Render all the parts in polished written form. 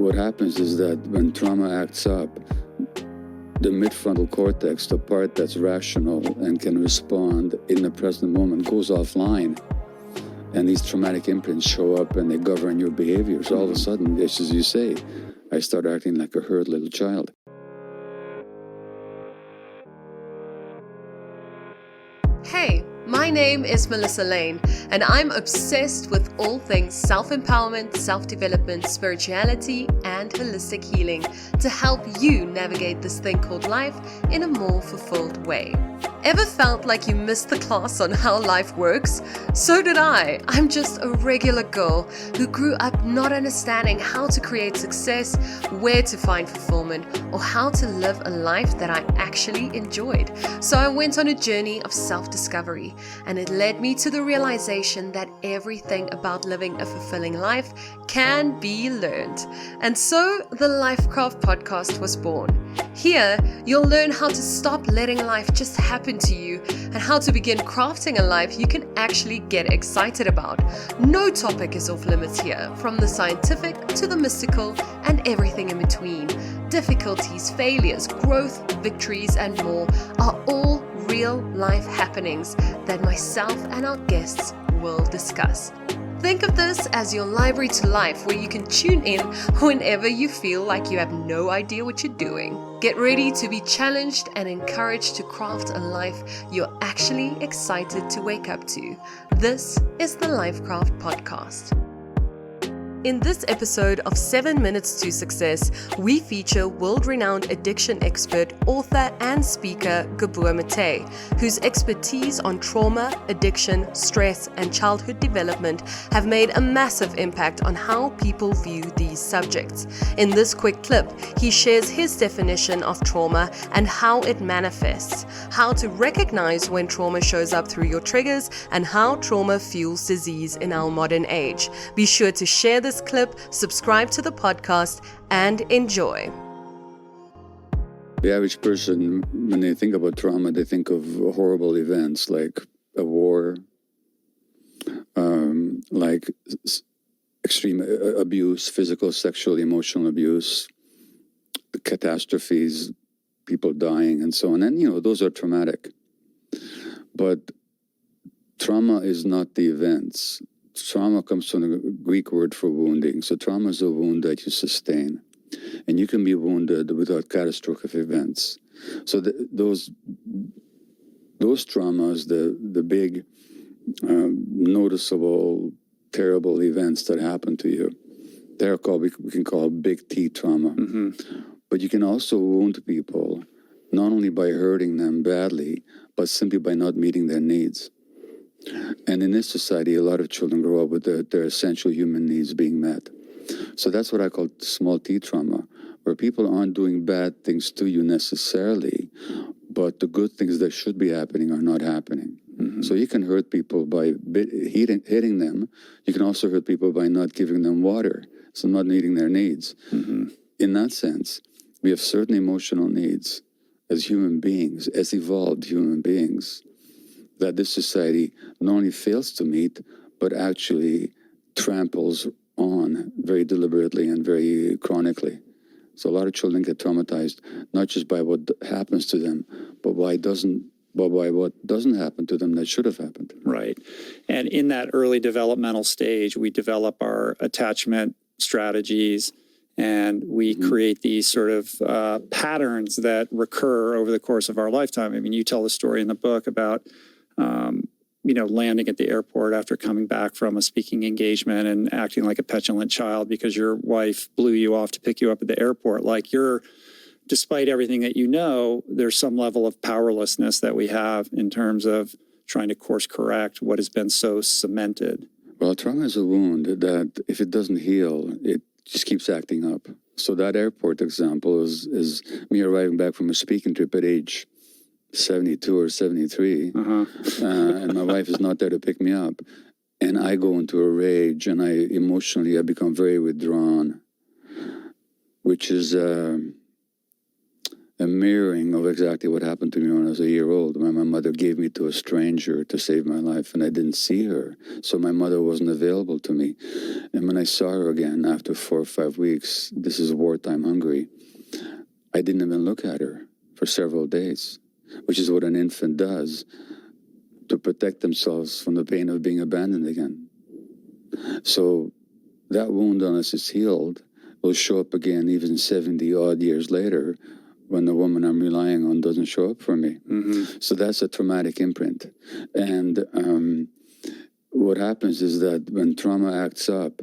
what happens is that when trauma acts up, the midfrontal cortex, the part that's rational and can respond in the present moment, goes offline. And these traumatic imprints show up and they govern your behaviors. All of a sudden, just as you say, I start acting like a hurt little child. Hey, my name is Melissa LAINN, and I'm obsessed with all things self-empowerment, self-development, spirituality, and holistic healing to help you navigate this thing called life in a more fulfilled way. Ever felt like you missed the class on how life works? So did I. I'm just a regular girl who grew up not understanding how to create success, where to find fulfillment, or how to live a life that I actually enjoyed. So I went on a journey of self-discovery, and it led me to the realization that everything about living a fulfilling life can be learned. And so the LifeKraft podcast was born. Here, you'll learn how to stop letting life just happen to you and how to begin crafting a life you can actually get excited about. No topic is off limits here, from the scientific to the mystical and everything in between. Difficulties, failures, growth, victories, and more are all real life happenings that myself and our guests will discuss. Think of this as your library to life, where you can tune in whenever you feel like you have no idea what you're doing. Get ready to be challenged and encouraged to craft a life you're actually excited to wake up to. This is the LifeKraft podcast. In this episode of 7 Minutes to Success, we feature world-renowned addiction expert, author, and speaker Gabor Maté, whose expertise on trauma, addiction, stress, and childhood development have made a massive impact on how people view these subjects. In this quick clip, he shares his definition of trauma and how it manifests, how to recognize when trauma shows up through your triggers, and how trauma fuels disease in our modern age. Be sure to share this clip, subscribe to the podcast, and enjoy. The average person, when they think about trauma, they think of horrible events like a war, like extreme abuse, physical, sexual, emotional abuse, catastrophes, people dying, and so on. And, those are traumatic. But trauma is not the events. Trauma comes from the Greek word for wounding. So trauma is a wound that you sustain. And you can be wounded without catastrophic events. So those traumas, the big, noticeable, terrible events that happen to you, they're called, we can call big T trauma. Mm-hmm. But you can also wound people, not only by hurting them badly, but simply by not meeting their needs. And in this society, a lot of children grow up with their essential human needs being met. So that's what I call small T trauma, where people aren't doing bad things to you necessarily, but the good things that should be happening are not happening. Mm-hmm. So you can hurt people by hitting them. You can also hurt people by not giving them water, so not meeting their needs. Mm-hmm. In that sense, we have certain emotional needs as human beings, as evolved human beings, that this society not only fails to meet, but actually tramples on very deliberately and very chronically. So a lot of children get traumatized, not just by what happens to them, but by what doesn't happen to them that should have happened. Right. And in that early developmental stage, we develop our attachment strategies, and we create these sort of patterns that recur over the course of our lifetime. I mean, you tell the story in the book about landing at the airport after coming back from a speaking engagement and acting like a petulant child because your wife blew you off to pick you up at the airport. Like, despite everything that there's some level of powerlessness that we have in terms of trying to course correct what has been so cemented. Well, trauma is a wound that if it doesn't heal, it just keeps acting up. So that airport example is me arriving back from a speaking trip at age 72 or 73, and my wife is not there to pick me up. And I go into a rage, and I become very withdrawn, which is a mirroring of exactly what happened to me when I was a year old, when my mother gave me to a stranger to save my life, and I didn't see her. So my mother wasn't available to me. And when I saw her again after 4 or 5 weeks, this is wartime Hungary, I didn't even look at her for several days, which is what an infant does to protect themselves from the pain of being abandoned again. So that wound, unless it's healed, will show up again even 70 odd years later when the woman I'm relying on doesn't show up for me. So that's a traumatic imprint. And what happens is that when trauma acts up,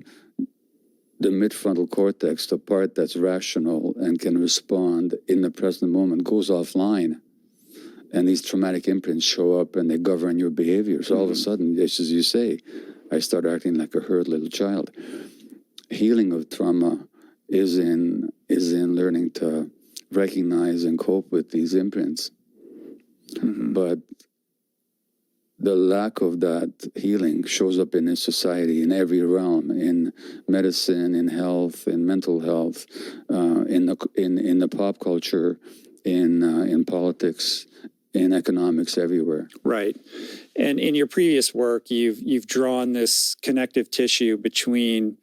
the midfrontal cortex, the part that's rational and can respond in the present moment, goes offline. And these traumatic imprints show up and they govern your behavior. So all of a sudden, just as you say, I start acting like a hurt little child. Healing of trauma is in learning to recognize and cope with these imprints. But the lack of that healing shows up in this society, in every realm, in medicine, in health, in mental health, in the pop culture, in politics, in economics, everywhere. Right. And in your previous work, you've drawn this connective tissue between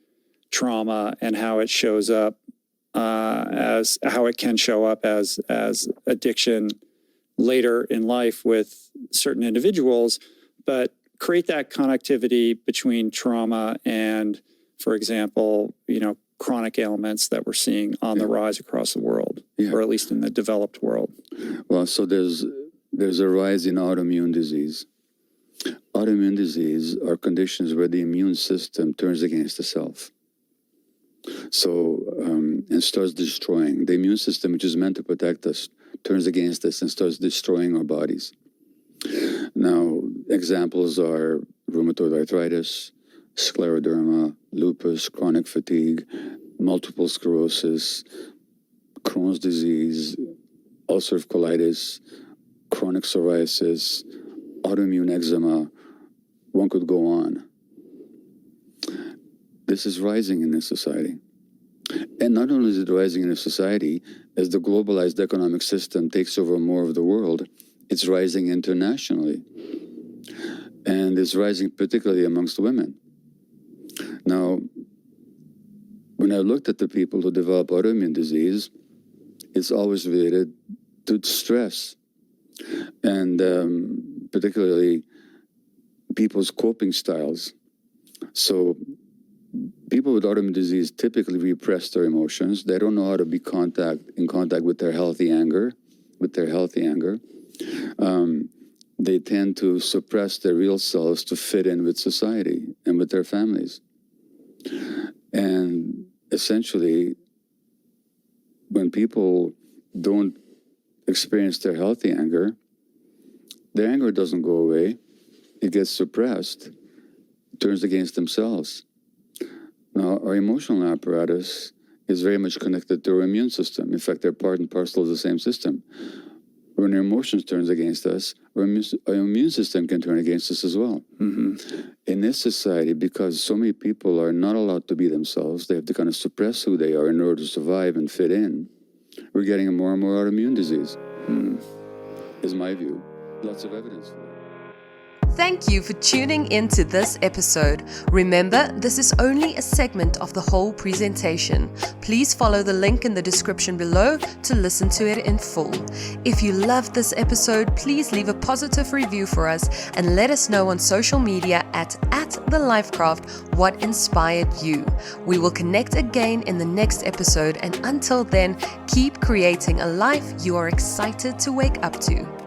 trauma and how it shows up as how it can show up as addiction later in life with certain individuals, but create that connectivity between trauma and, for example, chronic ailments that we're seeing on the rise across the world, or at least in the developed world. Well, so there's a rise in autoimmune disease. Autoimmune disease are conditions where the immune system turns against itself. So, and starts destroying. The immune system, which is meant to protect us, turns against us and starts destroying our bodies. Now, examples are rheumatoid arthritis, scleroderma, lupus, chronic fatigue, multiple sclerosis, Crohn's disease, ulcerative colitis, chronic psoriasis, autoimmune eczema. One could go on. This is rising in this society. And not only is it rising in a society, as the globalized economic system takes over more of the world, it's rising internationally. And it's rising particularly amongst women. Now, when I looked at the people who develop autoimmune disease, it's always related to stress. And particularly people's coping styles. So people with autoimmune disease typically repress their emotions. They don't know how to be in contact with their healthy anger. They tend to suppress their real selves to fit in with society and with their families. And essentially, when people don't experience their healthy anger, their anger doesn't go away. It gets suppressed, turns against themselves. Now, our emotional apparatus is very much connected to our immune system. In fact, they're part and parcel of the same system. When our emotions turns against us, our immune system can turn against us as well. In this society, because so many people are not allowed to be themselves, they have to kind of suppress who they are in order to survive and fit in, we're getting more and more autoimmune disease, is my view. Lots of evidence for it. Thank you for tuning into this episode. Remember, this is only a segment of the whole presentation. Please follow the link in the description below to listen to it in full. If you loved this episode, please leave a positive review for us and let us know on social media at the LifeKraft what inspired you. We will connect again in the next episode, and until then, keep creating a life you are excited to wake up to.